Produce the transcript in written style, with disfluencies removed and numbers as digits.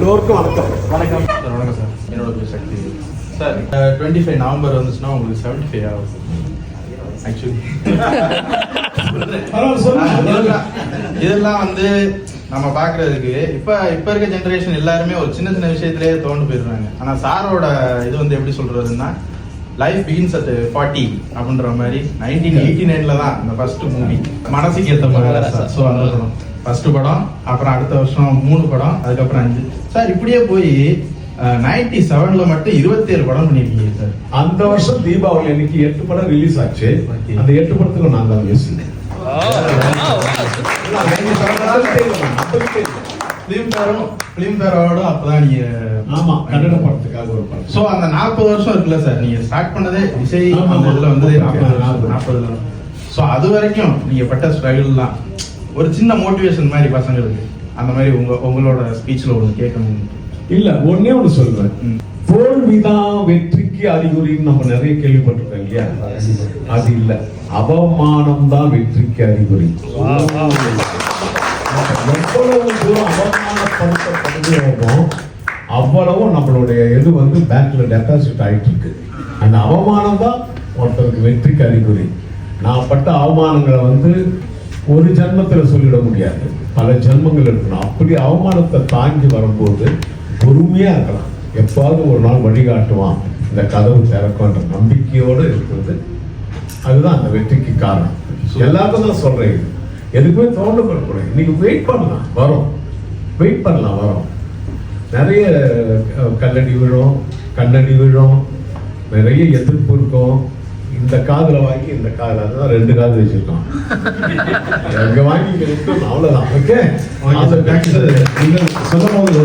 எல்லோருக்கும் வணக்கம். வணக்கம் சார். வணக்கம் சார். என்னோட பேர் சக்தி சார். 25 நவம்பர் வந்துச்சுன்னா உங்களுக்கு 75 ஆகும் ஆக்சுவலி. இதெல்லாம் வந்து நம்ம பார்க்கறதுக்கு இப்போ இருக்க ஜென்ரேஷன் எல்லாருமே ஒரு சின்ன சின்ன விஷயத்திலேயே தோண்டு போயிடுறாங்க. ஆனால் சாரோட இது வந்து எப்படி சொல்றதுன்னா லைஃப் பிகின்ஸ் அட் 40 அப்படின்ற மாதிரி 1989 தான் இந்த ஃபர்ஸ்ட் மூவி மனசுக்கு ஏற்ற மாதிரி சார். ஸோ அந்த படம் ஃபர்ஸ்ட் படம், அப்புறம் அடுத்த வருஷம் 3 படம், அதுக்கப்புறம் 5 சார். இப்படியே போய் 97ல மட்டும் 27 படம் பண்ணிருக்கீங்க சார். அந்த வருஷம் தீபாவளி அன்னைக்கு 8 படம் ரிலீஸ் ஆச்சு. அந்த 8 படத்துக்கு நான் தான் பேசுறேன். பிலிம் ஃபேரோட அப்பதான் நீங்க ஆமா கன்னட படத்துக்காக ஒரு படம். சோ அந்த 40 வருஷம் இருக்குல்ல சார், நீங்க ஸ்டார்ட் பண்ணதே விஜய் அந்த இதுல வந்து 40 சோ அது வரைக்கும் நீங்க பட்ட ஸ்ட்ரகிள் தான் ஒரு சின்ன மோட்டிவேஷன் மாதிரி பசங்களுக்கு. அந்த மாதிரி உங்களோட ஸ்பீச்ல ஒன்று கேட்கணும். இல்ல ஒன்னே ஒன்று சொல்றேன். தோல்விதான் வெற்றிக்கு அறிகுறின்னு நம்ம நிறைய கேள்விப்பட்டிருக்கோம் இல்லையா? அது இல்ல, அவமானம் தான் வெற்றிக்கு அறிகுறி. எவ்வளவு தூரம் அவமானப்படுத்தப்படுகிறோமோ அவ்வளவும் நம்மளுடைய இது வந்து பேங்க்ல டெபாசிட் ஆயிட்டு இருக்கு. அந்த அவமானம் தான் ஒருத்தருக்கு வெற்றிக்கு அறிகுறி. நான் பட்ட அவமானங்களை வந்து ஒரு ஜென்மத்துல சொல்லிட முடியாது, பல ஜென்மங்கள் இருக்கணும். அப்படி அவமானத்தை தாங்கி வரும்போது பொறுமையா இருக்கலாம். எப்பாவது ஒரு நாள் வழிகாட்டுவான், இந்த கதவு திறக்கும்ன்ற நம்பிக்கையோடு இருக்கிறது, அதுதான் அந்த வெற்றிக்கு காரணம். எல்லாருக்கும் தான் சொல்றேன், எதுக்குமே தோண்டப்படக்கூடாது. இன்னைக்கு வெயிட் பண்ணலாம், வரும். வெயிட் பண்ணலாம், வரும். நிறைய கல்லடி விழும், கண்ணடி விழும், நிறைய எதிர்ப்பு இருக்கும். இந்த காதுல வாங்கி இந்த காதுல, அதுதான் 2 காது வச்சிருக்கோம். அங்க வாங்கி இங்க அவ்வளவுதான். ஓகே, சொல்லும் போது